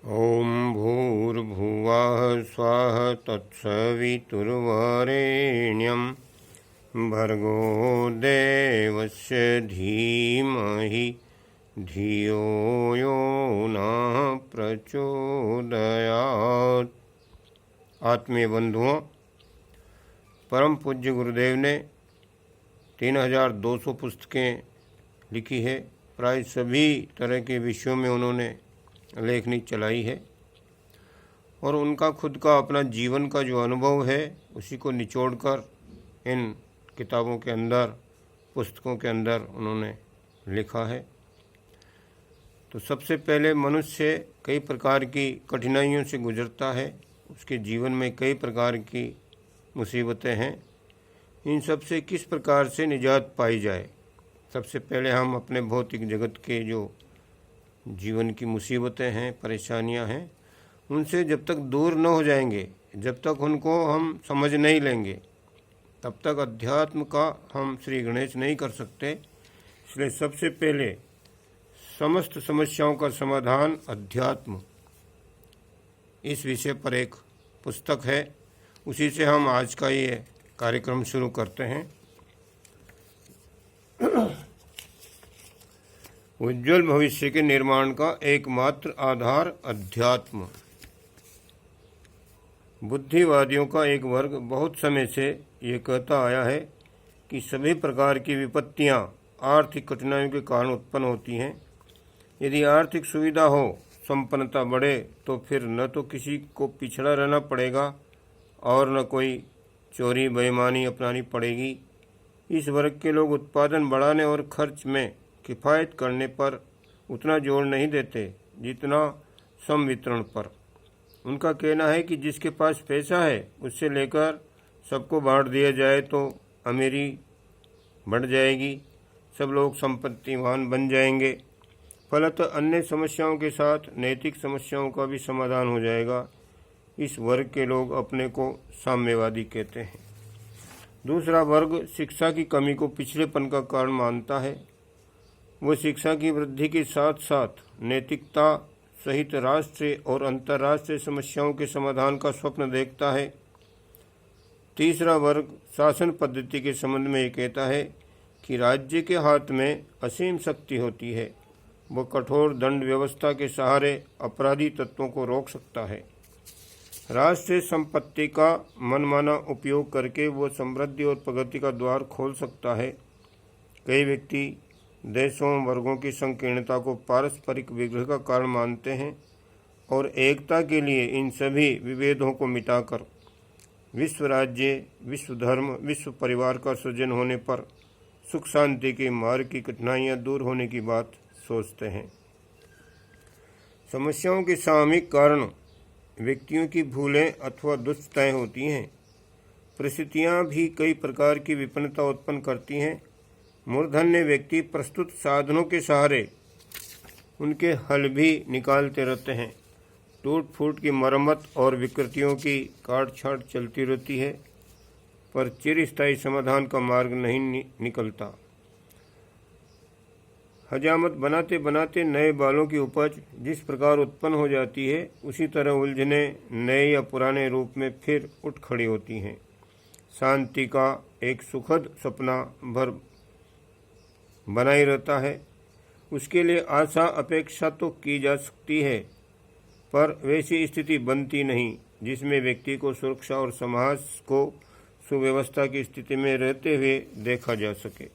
ॐ भूर्भुवः स्वः तत्सवितुर्वरेण्यं भर्गो देवस्य धीमहि धियो यो नः प्रचोदयात्। आत्मीय बंधुओं, परम पूज्य गुरुदेव ने 3200 पुस्तकें लिखी है। प्राय सभी तरह के विषयों में उन्होंने लेखनी चलाई है और उनका खुद का अपना जीवन का जो अनुभव है उसी को निचोड़कर इन किताबों के अंदर, पुस्तकों के अंदर उन्होंने लिखा है। तो सबसे पहले मनुष्य कई प्रकार की कठिनाइयों से गुजरता है, उसके जीवन में कई प्रकार की मुसीबतें हैं। इन सब से किस प्रकार से निजात पाई जाए। सबसे पहले हम अपने भौतिक जगत के जो जीवन की मुसीबतें हैं, परेशानियां हैं, उनसे जब तक दूर न हो जाएंगे, जब तक उनको हम समझ नहीं लेंगे, तब तक अध्यात्म का हम श्री गणेश नहीं कर सकते। इसलिए सबसे पहले समस्त समस्याओं का समाधान अध्यात्म, इस विषय पर एक पुस्तक है। उसी से हम आज का ये कार्यक्रम शुरू करते हैं। उज्ज्वल भविष्य के निर्माण का एकमात्र आधार अध्यात्म। बुद्धिवादियों का एक वर्ग बहुत समय से ये कहता आया है कि सभी प्रकार की विपत्तियां आर्थिक कठिनाइयों के कारण उत्पन्न होती हैं। यदि आर्थिक सुविधा हो, संपन्नता बढ़े, तो फिर न तो किसी को पिछड़ा रहना पड़ेगा और न कोई चोरी बेईमानी अपनानी पड़ेगी। इस वर्ग के लोग उत्पादन बढ़ाने और खर्च में किफ़ायत करने पर उतना जोर नहीं देते जितना सम वितरण पर। उनका कहना है कि जिसके पास पैसा है उससे लेकर सबको बांट दिया जाए तो अमीरी बढ़ जाएगी, सब लोग संपत्तिवान बन जाएंगे। फलतः अन्य समस्याओं के साथ नैतिक समस्याओं का भी समाधान हो जाएगा। इस वर्ग के लोग अपने को साम्यवादी कहते हैं। दूसरा वर्ग शिक्षा की कमी को पिछड़ेपन का कारण मानता है। वो शिक्षा की वृद्धि के साथ साथ नैतिकता सहित राष्ट्रीय और अंतर्राष्ट्रीय समस्याओं के समाधान का स्वप्न देखता है। तीसरा वर्ग शासन पद्धति के संबंध में ये कहता है कि राज्य के हाथ में असीम शक्ति होती है। वो कठोर दंड व्यवस्था के सहारे अपराधी तत्वों को रोक सकता है। राष्ट्रीय संपत्ति का मनमाना उपयोग करके वो समृद्धि और प्रगति का द्वार खोल सकता है। कई व्यक्ति देशों वर्गों की संकीर्णता को पारस्परिक विग्रह का कारण मानते हैं और एकता के लिए इन सभी विभेदों को मिटाकर विश्व राज्य, विश्व धर्म, विश्व परिवार का सृजन होने पर सुख शांति के मार्ग की कठिनाइयां दूर होने की बात सोचते हैं। समस्याओं के सामूहिक कारण व्यक्तियों की भूलें अथवा दुष्टताएं होती हैं। परिस्थितियां भी कई प्रकार की विपन्नता उत्पन्न करती हैं। मूर्धन्य व्यक्ति प्रस्तुत साधनों के सहारे उनके हल भी निकालते रहते हैं। टूट फूट की मरम्मत और विकृतियों की काट छाट चलती रहती है, पर चिरस्थायी समाधान का मार्ग नहीं निकलता। हजामत बनाते बनाते नए बालों की उपज जिस प्रकार उत्पन्न हो जाती है, उसी तरह उलझने नए या पुराने रूप में फिर उठ खड़ी होती हैं। शांति का एक सुखद सपना भर बनाई रहता है। उसके लिए आशा अपेक्षा तो की जा सकती है, पर वैसी स्थिति बनती नहीं जिसमें व्यक्ति को सुरक्षा और समाज को सुव्यवस्था की स्थिति में रहते हुए देखा जा सके।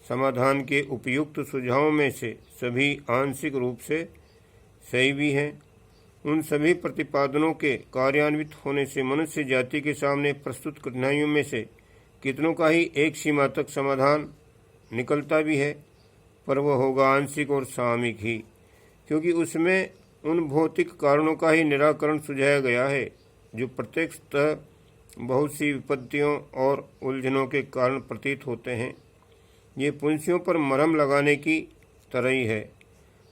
समाधान के उपयुक्त सुझावों में से सभी आंशिक रूप से सही भी हैं। उन सभी प्रतिपादनों के कार्यान्वित होने से मनुष्य जाति के सामने प्रस्तुत कठिनाइयों में से कितनों का ही एक सीमा तक समाधान निकलता भी है, पर वह होगा आंशिक और सामयिक ही, क्योंकि उसमें उन भौतिक कारणों का ही निराकरण सुझाया गया है जो प्रत्यक्षतः बहुत सी विपत्तियों और उलझनों के कारण प्रतीत होते हैं। ये पुंसियों पर मरहम लगाने की तरह ही है।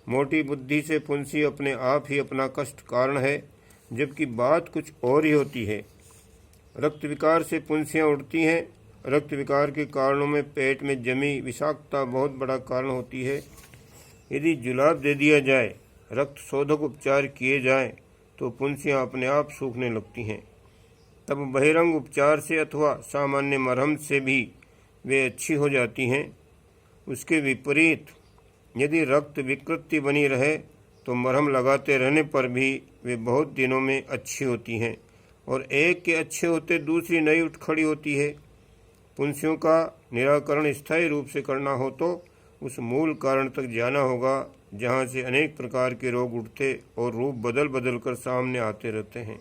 मोटी बुद्धि से पुंसी अपने आप ही अपना कष्ट कारण है, जबकि बात कुछ और ही होती है। रक्त विकार से पुंसियाँ उड़ती हैं। रक्त विकार के कारणों में पेट में जमी विषाक्तता बहुत बड़ा कारण होती है। यदि जुलाब दे दिया जाए रक्त शोधक उपचार किए जाएं तो पुंसियां अपने आप सूखने लगती हैं। तब बहिरंग उपचार से अथवा सामान्य मरहम से भी वे अच्छी हो जाती हैं। उसके विपरीत यदि रक्त विकृति बनी रहे तो मरहम लगाते रहने पर भी वे बहुत दिनों में अच्छी होती हैं और एक के अच्छे होते दूसरी नई उठ खड़ी होती है। पुंसियों का निराकरण स्थायी रूप से करना हो तो उस मूल कारण तक जाना होगा जहाँ से अनेक प्रकार के रोग उठते और रूप बदल बदल कर सामने आते रहते हैं।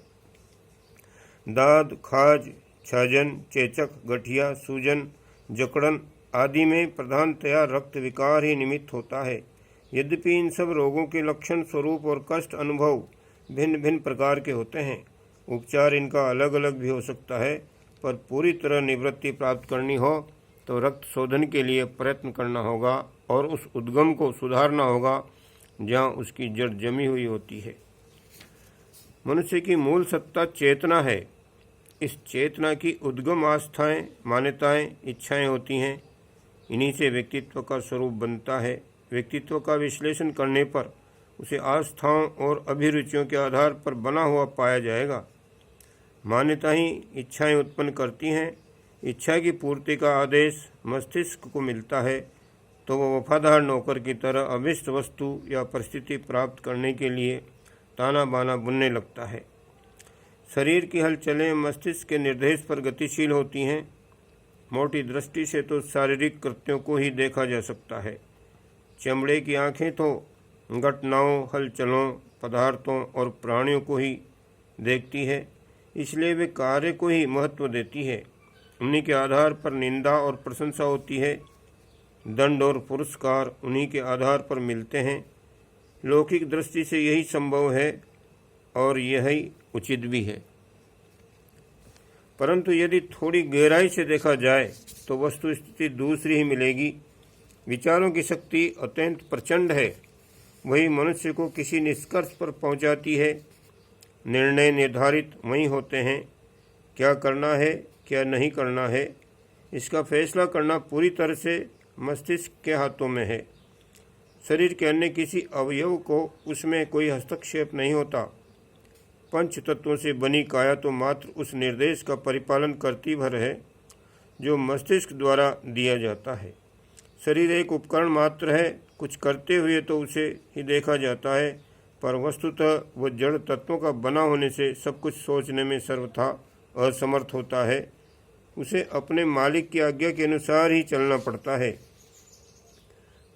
दाद, खाज, छाजन, चेचक, गठिया, सूजन, जकड़न आदि में प्रधानतया रक्त विकार ही निमित्त होता है। यद्यपि इन सब रोगों के लक्षण, स्वरूप और कष्ट अनुभव भिन्न भिन्न प्रकार के होते हैं। उपचार इनका अलग अलग भी हो सकता है, पर पूरी तरह निवृत्ति प्राप्त करनी हो तो रक्त शोधन के लिए प्रयत्न करना होगा और उस उद्गम को सुधारना होगा जहाँ उसकी जड़ जमी हुई होती है। मनुष्य की मूल सत्ता चेतना है। इस चेतना की उद्गम आस्थाएं, मान्यताएं, इच्छाएं होती हैं। इन्हीं से व्यक्तित्व का स्वरूप बनता है। व्यक्तित्व का विश्लेषण करने पर उसे आस्थाओं और अभिरुचियों के आधार पर बना हुआ पाया जाएगा। मान्यता ही इच्छाएं उत्पन्न करती हैं। इच्छा की पूर्ति का आदेश मस्तिष्क को मिलता है तो वह वफादार नौकर की तरह अभिष्ट वस्तु या परिस्थिति प्राप्त करने के लिए ताना बाना बुनने लगता है। शरीर की हलचलें मस्तिष्क के निर्देश पर गतिशील होती हैं। मोटी दृष्टि से तो शारीरिक कृत्यों को ही देखा जा सकता है। चमड़े की आंखें तो घटनाओं, हलचलों, पदार्थों और प्राणियों को ही देखती है, इसलिए वे कार्य को ही महत्व देती है। उन्हीं के आधार पर निंदा और प्रशंसा होती है। दंड और पुरस्कार उन्हीं के आधार पर मिलते हैं। लौकिक दृष्टि से यही संभव है और यही उचित भी है, परंतु यदि थोड़ी गहराई से देखा जाए तो वस्तु स्थिति दूसरी ही मिलेगी। विचारों की शक्ति अत्यंत प्रचंड है। वही मनुष्य को किसी निष्कर्ष पर पहुंचाती है। निर्णय निर्धारित वहीं होते हैं। क्या करना है, क्या नहीं करना है, इसका फैसला करना पूरी तरह से मस्तिष्क के हाथों में है। शरीर के अन्य किसी अवयव को उसमें कोई हस्तक्षेप नहीं होता। पंच तत्वों से बनी काया तो मात्र उस निर्देश का परिपालन करती भर है जो मस्तिष्क द्वारा दिया जाता है। शरीर एक उपकरण मात्र है। कुछ करते हुए तो उसे ही देखा जाता है, पर वस्तुतः वह जड़ तत्वों का बना होने से सब कुछ सोचने में सर्वथा असमर्थ होता है। उसे अपने मालिक की आज्ञा के अनुसार ही चलना पड़ता है।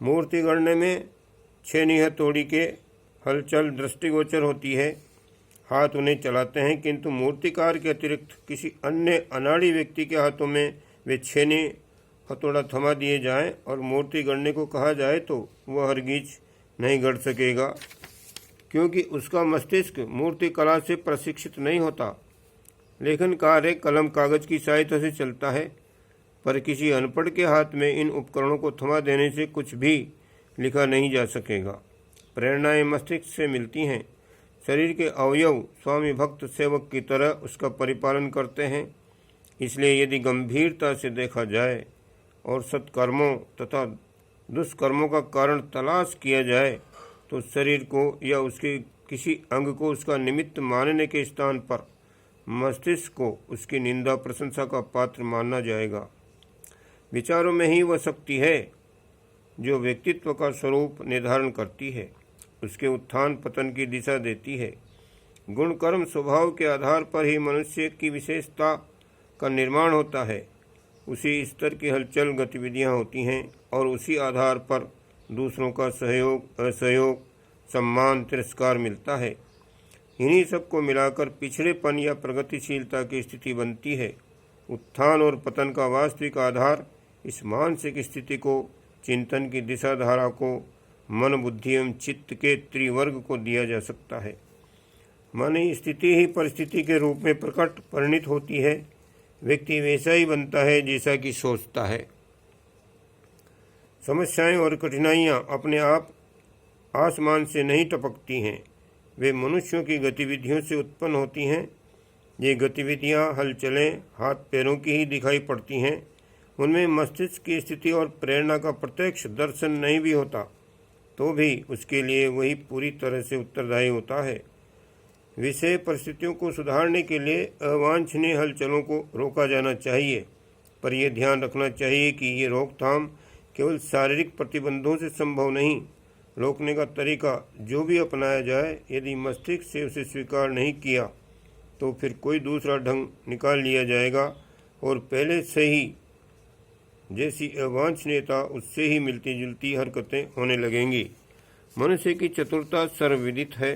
मूर्ति गढ़ने में 6 हथौड़ी के हलचल दृष्टिगोचर होती है। हाथ उन्हें चलाते हैं, किंतु मूर्तिकार के अतिरिक्त किसी अन्य अनाड़ी व्यक्ति के हाथों में वे 6 हथौड़ा थमा दिए जाएं और मूर्ति गढ़ने को कहा जाए तो वह हरगिज नहीं गढ़ सकेगा, क्योंकि उसका मस्तिष्क मूर्ति कला से प्रशिक्षित नहीं होता। लेखन कार्य कलम कागज की सहायता से चलता है, पर किसी अनपढ़ के हाथ में इन उपकरणों को थमा देने से कुछ भी लिखा नहीं जा सकेगा। प्रेरणाएं मस्तिष्क से मिलती हैं। शरीर के अवयव स्वामी भक्त सेवक की तरह उसका परिपालन करते हैं। इसलिए यदि गंभीरता से देखा जाए और सत्कर्मों तथा दुष्कर्मों का कारण तलाश किया जाए तो शरीर को या उसके किसी अंग को उसका निमित्त मानने के स्थान पर मस्तिष्क को उसकी निंदा प्रशंसा का पात्र माना जाएगा। विचारों में ही वह शक्ति है जो व्यक्तित्व का स्वरूप निर्धारण करती है, उसके उत्थान पतन की दिशा देती है। गुण कर्म स्वभाव के आधार पर ही मनुष्य की विशेषता का निर्माण होता है। उसी स्तर की हलचल गतिविधियां होती हैं और उसी आधार पर दूसरों का सहयोग, असहयोग, सम्मान, तिरस्कार मिलता है। इन्हीं सबको मिलाकर पिछड़ेपन या प्रगतिशीलता की स्थिति बनती है। उत्थान और पतन का वास्तविक आधार इस मानसिक स्थिति को, चिंतन की दिशा धारा को, मन, बुद्धि एवं चित्त के त्रिवर्ग को दिया जा सकता है। मन स्थिति ही परिस्थिति के रूप में प्रकट परिणित होती है। व्यक्ति वैसा ही बनता है जैसा कि सोचता है। समस्याएं और कठिनाइयां अपने आप आसमान से नहीं टपकती हैं, वे मनुष्यों की गतिविधियों से उत्पन्न होती हैं। ये गतिविधियां, हलचलें हाथ पैरों की ही दिखाई पड़ती हैं। उनमें मस्तिष्क की स्थिति और प्रेरणा का प्रत्यक्ष दर्शन नहीं भी होता। तो भी उसके लिए वही पूरी तरह से उत्तरदायी होता है। विषय परिस्थितियों को सुधारने के लिए अवांछनीय हलचलों को रोका जाना चाहिए, पर यह ध्यान रखना चाहिए कि ये रोकथाम केवल शारीरिक प्रतिबंधों से संभव नहीं। रोकने का तरीका जो भी अपनाया जाए, यदि मस्तिष्क से उसे स्वीकार नहीं किया तो फिर कोई दूसरा ढंग निकाल लिया जाएगा और पहले से ही जैसी अवांछनीयता उससे ही मिलती जुलती हरकतें होने लगेंगी। मनुष्य की चतुरता सर्वविदित है।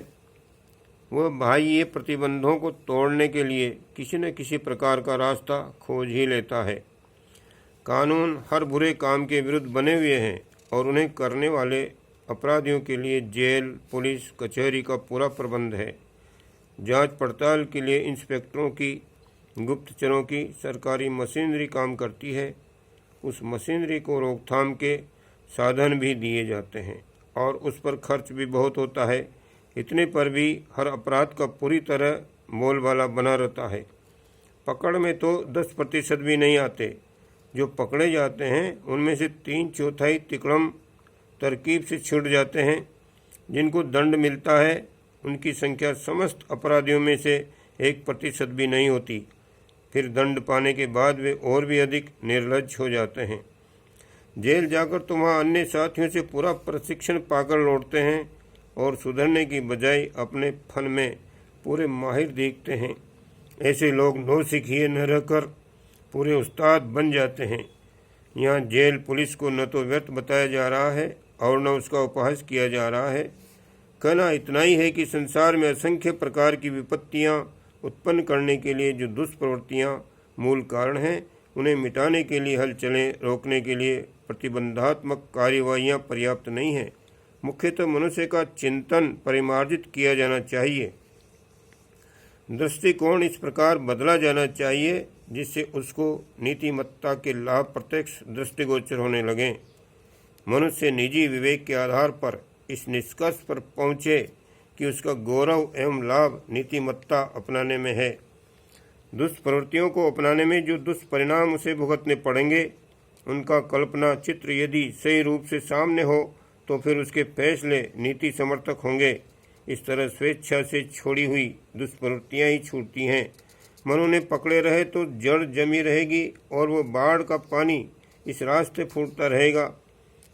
वह बाह्य प्रतिबंधों को तोड़ने के लिए किसी न किसी प्रकार का रास्ता खोज ही लेता है। कानून हर बुरे काम के विरुद्ध बने हुए हैं और उन्हें करने वाले अपराधियों के लिए जेल, पुलिस, कचहरी का पूरा प्रबंध है। जांच पड़ताल के लिए इंस्पेक्टरों की, गुप्तचरों की सरकारी मशीनरी काम करती है। उस मशीनरी को रोकथाम के साधन भी दिए जाते हैं और उस पर खर्च भी बहुत होता है। इतने पर भी हर अपराध का पूरी तरह बोलबाला बना रहता है। पकड़ में तो 10% भी नहीं आते। जो पकड़े जाते हैं उनमें से 3/4 तिकड़म तरकीब से छूट जाते हैं। जिनको दंड मिलता है उनकी संख्या समस्त अपराधियों में से 1% भी नहीं होती। फिर दंड पाने के बाद वे और भी अधिक निर्लज्ज हो जाते हैं। जेल जाकर तो वहाँ अन्य साथियों से पूरा प्रशिक्षण पाकर लौटते हैं और सुधरने की बजाय अपने फन में पूरे माहिर दिखते हैं। ऐसे लोग नौसिखिए न रहकर पूरे उस्ताद बन जाते हैं। यहाँ जेल पुलिस को न तो व्यर्थ बताया जा रहा है और न उसका उपहास किया जा रहा है। कहना इतना ही है कि संसार में असंख्य प्रकार की विपत्तियाँ उत्पन्न करने के लिए जो दुष्प्रवृत्तियाँ मूल कारण हैं, उन्हें मिटाने के लिए हलचलें रोकने के लिए प्रतिबंधात्मक कार्यवाहियाँ पर्याप्त नहीं हैं। मुख्यतः मनुष्य का चिंतन परिमार्जित किया जाना चाहिए। दृष्टिकोण इस प्रकार बदला जाना चाहिए जिससे उसको नीतिमत्ता के लाभ प्रत्यक्ष दृष्टिगोचर होने लगें। मनुष्य निजी विवेक के आधार पर इस निष्कर्ष पर पहुँचे कि उसका गौरव एवं लाभ नीतिमत्ता अपनाने में है। दुष्प्रवृत्तियों को अपनाने में जो दुष्परिणाम उसे भुगतने पड़ेंगे, उनका कल्पना चित्र यदि सही रूप से सामने हो तो फिर उसके फैसले नीति समर्थक होंगे। इस तरह स्वेच्छा से छोड़ी हुई दुष्प्रवृत्तियाँ ही छूटती हैं। मन उन्हें पकड़े रहे तो जड़ जमी रहेगी और वो बाढ़ का पानी इस रास्ते फूटता रहेगा।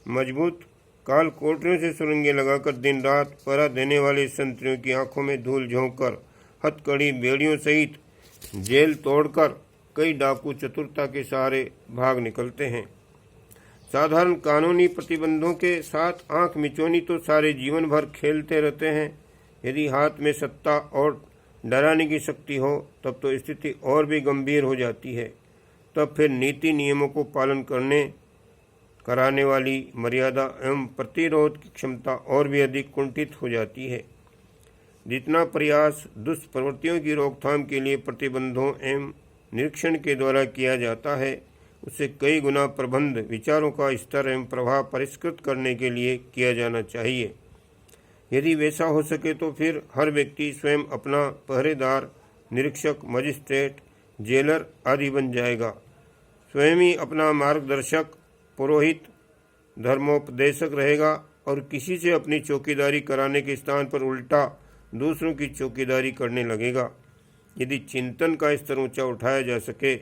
मजबूत काल कोठरियों से सुरंगें लगाकर दिन रात पहरा देने वाले संतरियों की आंखों में धूल झोंककर हथकड़ी बेड़ियों सहित जेल तोड़कर कई डाकू चतुरता के सहारे भाग निकलते हैं। साधारण कानूनी प्रतिबंधों के साथ आंख मिचौनी तो सारे जीवन भर खेलते रहते हैं। यदि हाथ में सत्ता और डराने की शक्ति हो तब तो स्थिति और भी गंभीर हो जाती है। तब फिर नीति नियमों को पालन कराने वाली मर्यादा एवं प्रतिरोध की क्षमता और भी अधिक कुंठित हो जाती है। जितना प्रयास दुष्प्रवृत्तियों की रोकथाम के लिए प्रतिबंधों एवं निरीक्षण के द्वारा किया जाता है, उससे कई गुना प्रबंध विचारों का स्तर एवं प्रभाव परिष्कृत करने के लिए किया जाना चाहिए। यदि वैसा हो सके तो फिर हर व्यक्ति स्वयं अपना पहरेदार, निरीक्षक, मजिस्ट्रेट, जेलर आदि बन जाएगा। स्वयं ही अपना मार्गदर्शक, पुरोहित, धर्मोपदेशक रहेगा और किसी से अपनी चौकीदारी कराने के स्थान पर उल्टा दूसरों की चौकीदारी करने लगेगा। यदि चिंतन का स्तर ऊंचा उठाया जा सके,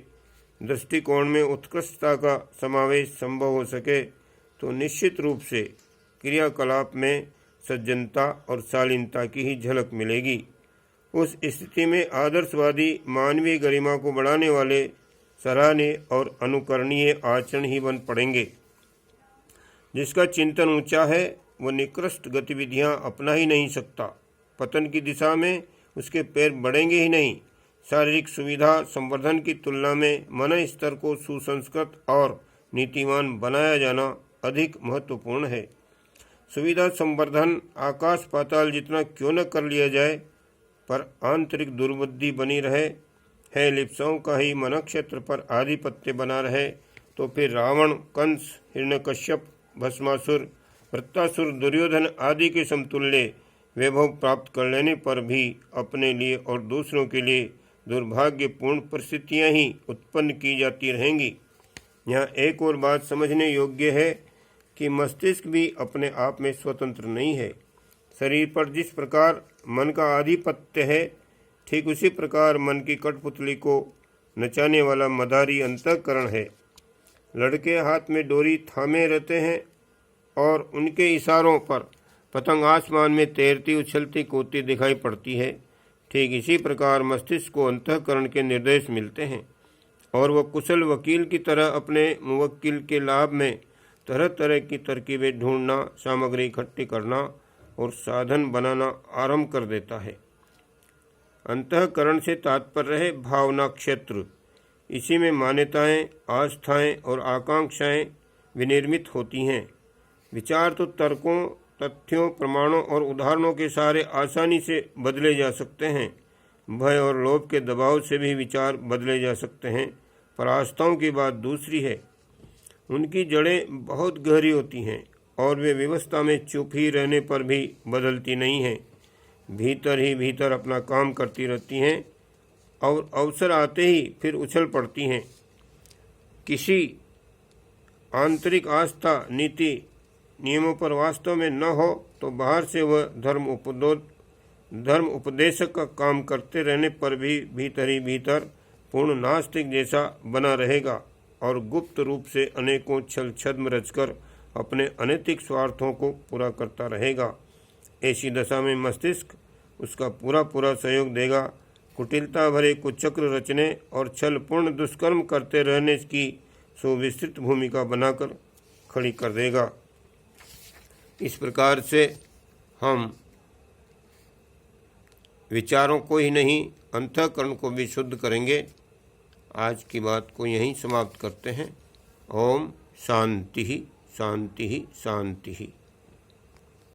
दृष्टिकोण में उत्कृष्टता का समावेश संभव हो सके, तो निश्चित रूप से क्रियाकलाप में सज्जनता और शालीनता की ही झलक मिलेगी। उस स्थिति में आदर्शवादी मानवीय गरिमा को बढ़ाने वाले सराहनीय और अनुकरणीय आचरण ही बन पड़ेंगे। जिसका चिंतन ऊंचा है वो निकृष्ट गतिविधियां अपना ही नहीं सकता। पतन की दिशा में उसके पैर बढ़ेंगे ही नहीं। शारीरिक सुविधा संवर्धन की तुलना में मन स्तर को सुसंस्कृत और नीतिवान बनाया जाना अधिक महत्वपूर्ण है। सुविधा संवर्धन आकाश पाताल जितना क्यों न कर लिया जाए, पर आंतरिक दुर्बुद्धि बनी रहे, है लिप्साओं का ही मनक्षेत्र पर आधिपत्य बना रहे, तो फिर रावण, कंस, हिरण्यकश्यप, भस्मासुर, वृत्तासुर, दुर्योधन आदि के समतुल्य वैभव प्राप्त कर लेने पर भी अपने लिए और दूसरों के लिए दुर्भाग्यपूर्ण परिस्थितियां ही उत्पन्न की जाती रहेंगी। यहाँ एक और बात समझने योग्य है कि मस्तिष्क भी अपने आप में स्वतंत्र नहीं है। शरीर पर जिस प्रकार मन का आधिपत्य है, ठीक उसी प्रकार मन की कठपुतली को नचाने वाला मदारी अंतःकरण है। लड़के हाथ में डोरी थामे रहते हैं और उनके इशारों पर पतंग आसमान में तैरती उछलती कूदती दिखाई पड़ती है। ठीक इसी प्रकार मस्तिष्क को अंतःकरण के निर्देश मिलते हैं और वह कुशल वकील की तरह अपने मुवक्किल के लाभ में तरह तरह की तरकीबें ढूंढना, सामग्री इकट्ठी करना और साधन बनाना आरंभ कर देता है। अंतःकरण से तात्पर्य है भावना क्षेत्र। इसी में मान्यताएं, आस्थाएं और आकांक्षाएं विनिर्मित होती हैं। विचार तो तर्कों, तथ्यों, प्रमाणों और उदाहरणों के सहारे आसानी से बदले जा सकते हैं। भय और लोभ के दबाव से भी विचार बदले जा सकते हैं, पर आस्थाओं की बात दूसरी है। उनकी जड़ें बहुत गहरी होती हैं और वे व्यवस्था में चुप ही रहने पर भी बदलती नहीं हैं, भीतर ही भीतर अपना काम करती रहती हैं और अवसर आते ही फिर उछल पड़ती हैं। किसी आंतरिक आस्था, नीति, नियमों पर वास्तव में न हो तो बाहर से वह धर्म उपदेशक का काम करते रहने पर भी भीतर ही भीतर पूर्ण नास्तिक जैसा बना रहेगा और गुप्त रूप से अनेकों छल छद्म रचकर अपने अनैतिक स्वार्थों को पूरा करता रहेगा। ऐसी दशा में मस्तिष्क उसका पूरा सहयोग देगा, कुटिलता भरे कुचक्र रचने और छलपूर्ण दुष्कर्म करते रहने की सुविस्तृत भूमिका बनाकर खड़ी कर देगा। इस प्रकार से हम विचारों को ही नहीं, अंतःकरण को भी शुद्ध करेंगे। आज की बात को यहीं समाप्त करते हैं। ओम शांति शांति शांति।